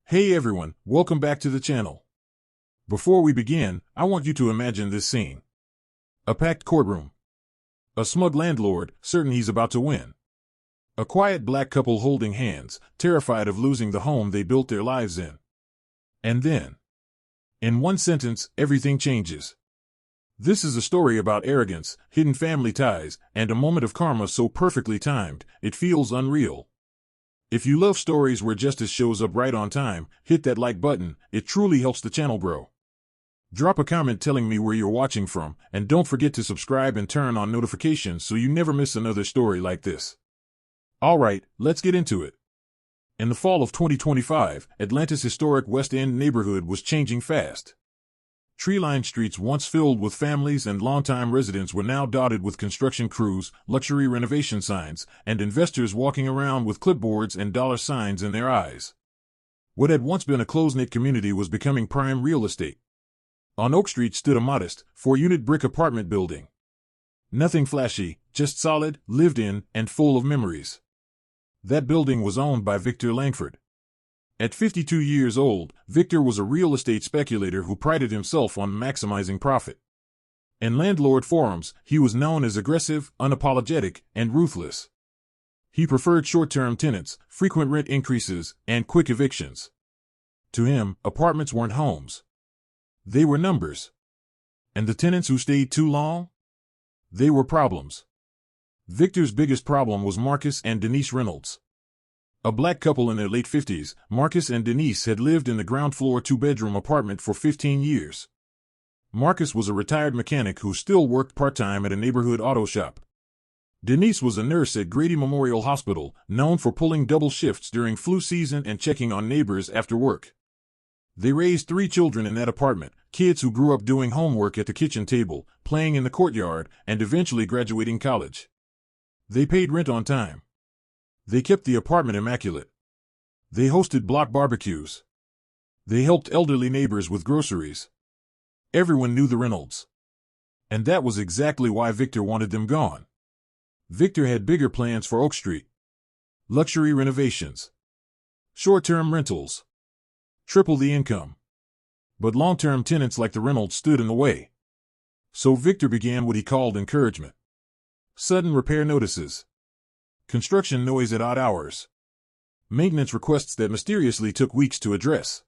Hey everyone, welcome back to the channel. Before we begin, I want you to imagine this scene. A packed courtroom. A smug landlord, certain he's about to win. A quiet black couple holding hands, terrified of losing the home they built their lives in. And then, in one sentence, everything changes. This is a story about arrogance, hidden family ties, and a moment of karma so perfectly timed, it feels unreal. If you love stories where justice shows up right on time, hit that like button, it truly helps the channel grow. Drop a comment telling me where you're watching from, and don't forget to subscribe and turn on notifications so you never miss another story like this. Alright, let's get into it. In the fall of 2025, Atlanta's historic West End neighborhood was changing fast. Tree-lined streets once filled with families and longtime residents were now dotted with construction crews, luxury renovation signs, and investors walking around with clipboards and dollar signs in their eyes. What had once been a close-knit community was becoming prime real estate. On Oak Street stood a modest, 4-unit brick apartment building. Nothing flashy, just solid, lived in, and full of memories. That building was owned by Victor Langford. At 52 years old, Victor was a real estate speculator who prided himself on maximizing profit. In landlord forums, he was known as aggressive, unapologetic, and ruthless. He preferred short-term tenants, frequent rent increases, and quick evictions. To him, apartments weren't homes. They were numbers. And the tenants who stayed too long? They were problems. Victor's biggest problem was Marcus and Denise Reynolds. A black couple in their late 50s, Marcus and Denise had lived in the ground-floor 2-bedroom apartment for 15 years. Marcus was a retired mechanic who still worked part-time at a neighborhood auto shop. Denise was a nurse at Grady Memorial Hospital, known for pulling double shifts during flu season and checking on neighbors after work. They raised 3 children in that apartment, kids who grew up doing homework at the kitchen table, playing in the courtyard, and eventually graduating college. They paid rent on time. They kept the apartment immaculate. They hosted block barbecues. They helped elderly neighbors with groceries. Everyone knew the Reynolds. And that was exactly why Victor wanted them gone. Victor had bigger plans for Oak Street. Luxury renovations. Short-term rentals. Triple the income. But long-term tenants like the Reynolds stood in the way. So Victor began what he called encouragement. Sudden repair notices. Construction noise at odd hours. Maintenance requests that mysteriously took weeks to address.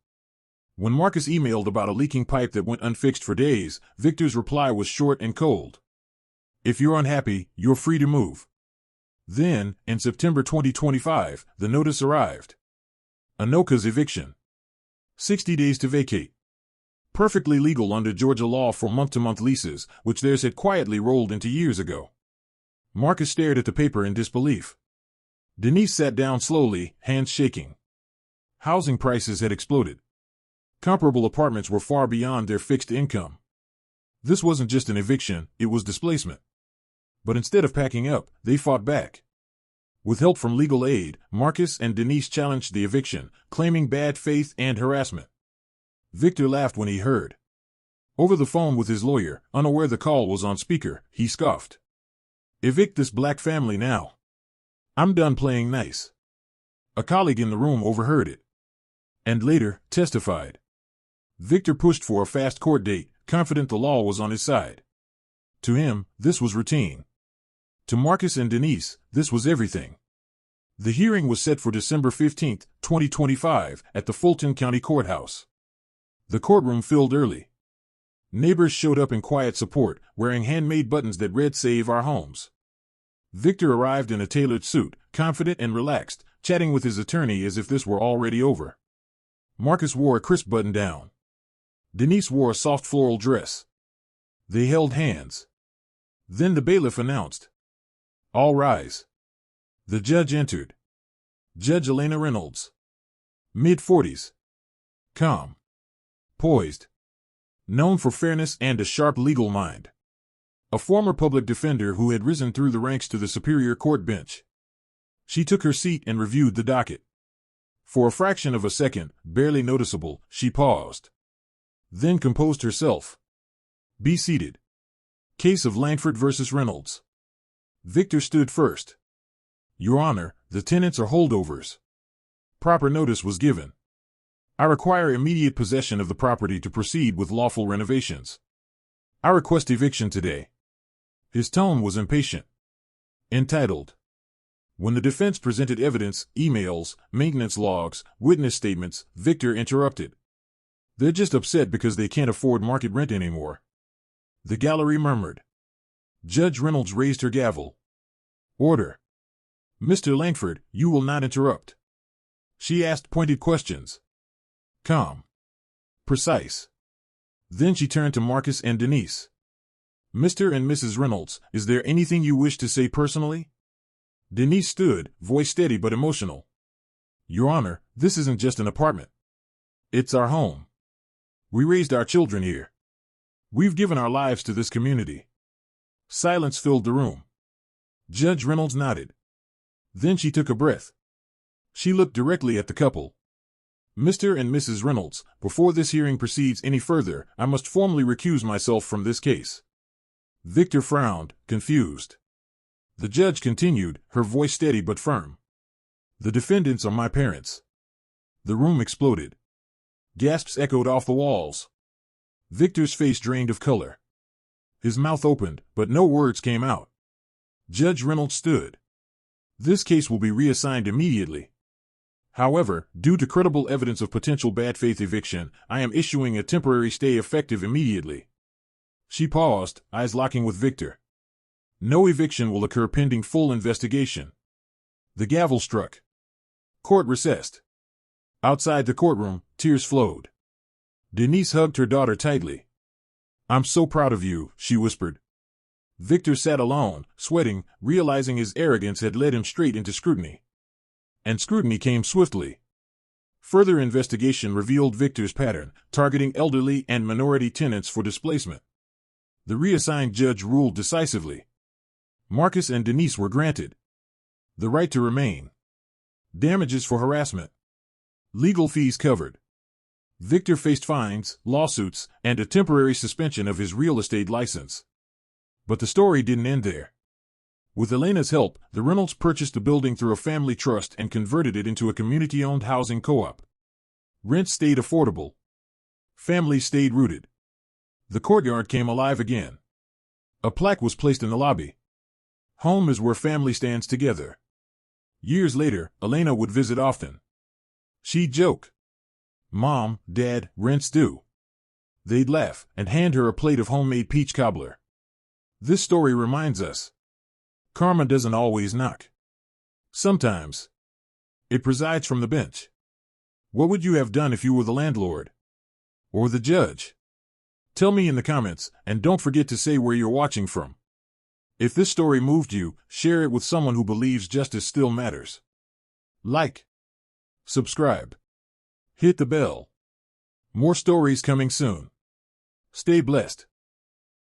When Marcus emailed about a leaking pipe that went unfixed for days, Victor's reply was short and cold. If you're unhappy, you're free to move. Then, in September 2025, the notice arrived. Anoka's eviction. 60 days to vacate. Perfectly legal under Georgia law for month-to-month leases, which theirs had quietly rolled into years ago. Marcus stared at the paper in disbelief. Denise sat down slowly, hands shaking. Housing prices had exploded. Comparable apartments were far beyond their fixed income. This wasn't just an eviction, it was displacement. But instead of packing up, they fought back. With help from legal aid, Marcus and Denise challenged the eviction, claiming bad faith and harassment. Victor laughed when he heard. Over the phone with his lawyer, unaware the call was on speaker, he scoffed. Evict this black family now. I'm done playing nice. A colleague in the room overheard it. And later, testified. Victor pushed for a fast court date, confident the law was on his side. To him, this was routine. To Marcus and Denise, this was everything. The hearing was set for December 15, 2025, at the Fulton County Courthouse. The courtroom filled early. Neighbors showed up in quiet support, wearing handmade buttons that read "Save Our Homes." Victor arrived in a tailored suit, confident and relaxed, chatting with his attorney as if this were already over. Marcus wore a crisp button-down. Denise wore a soft floral dress. They held hands. Then the bailiff announced, "All rise." The judge entered. Judge Elena Reynolds. Mid-40s. Calm. Poised. Known for fairness and a sharp legal mind. A former public defender who had risen through the ranks to the Superior Court bench. She took her seat and reviewed the docket. For a fraction of a second, barely noticeable, she paused. Then composed herself. "Be seated. Case of Langford versus Reynolds." Victor stood first. "Your Honor, the tenants are holdovers." Proper notice was given. I require immediate possession of the property to proceed with lawful renovations. I request eviction today. His tone was impatient. Entitled. When the defense presented evidence, emails, maintenance logs, witness statements, Victor interrupted. They're just upset because they can't afford market rent anymore. The gallery murmured. Judge Reynolds raised her gavel. Order. Mr. Langford, you will not interrupt. She asked pointed questions. Calm. Precise. Then she turned to Marcus and Denise. Mr. and Mrs. Reynolds, is there anything you wish to say personally? Denise stood, voice steady but emotional. Your Honor, this isn't just an apartment. It's our home. We raised our children here. We've given our lives to this community. Silence filled the room. Judge Reynolds nodded. Then she took a breath. She looked directly at the couple. Mr. and Mrs. Reynolds, before this hearing proceeds any further, I must formally recuse myself from this case. Victor frowned, confused. The judge continued, her voice steady but firm. The defendants are my parents. The room exploded. Gasps echoed off the walls. Victor's face drained of color. His mouth opened, but no words came out. Judge Reynolds stood. This case will be reassigned immediately. However, due to credible evidence of potential bad faith eviction, I am issuing a temporary stay effective immediately. She paused, eyes locking with Victor. No eviction will occur pending full investigation. The gavel struck. Court recessed. Outside the courtroom, tears flowed. Denise hugged her daughter tightly. I'm so proud of you, she whispered. Victor sat alone, sweating, realizing his arrogance had led him straight into scrutiny. And scrutiny came swiftly. Further investigation revealed Victor's pattern, targeting elderly and minority tenants for displacement. The reassigned judge ruled decisively. Marcus and Denise were granted the right to remain. Damages for harassment. Legal fees covered. Victor faced fines, lawsuits, and a temporary suspension of his real estate license. But the story didn't end there. With Elena's help, the Reynolds purchased the building through a family trust and converted it into a community-owned housing co-op. Rent stayed affordable. Families stayed rooted. The courtyard came alive again. A plaque was placed in the lobby. Home is where family stands together. Years later, Elena would visit often. She'd joke. Mom, Dad, rent's due. They'd laugh and hand her a plate of homemade peach cobbler. This story reminds us. Karma doesn't always knock. Sometimes. It presides from the bench. What would you have done if you were the landlord? Or the judge? Tell me in the comments, and don't forget to say where you're watching from. If this story moved you, share it with someone who believes justice still matters. Like. Subscribe. Hit the bell. More stories coming soon. Stay blessed.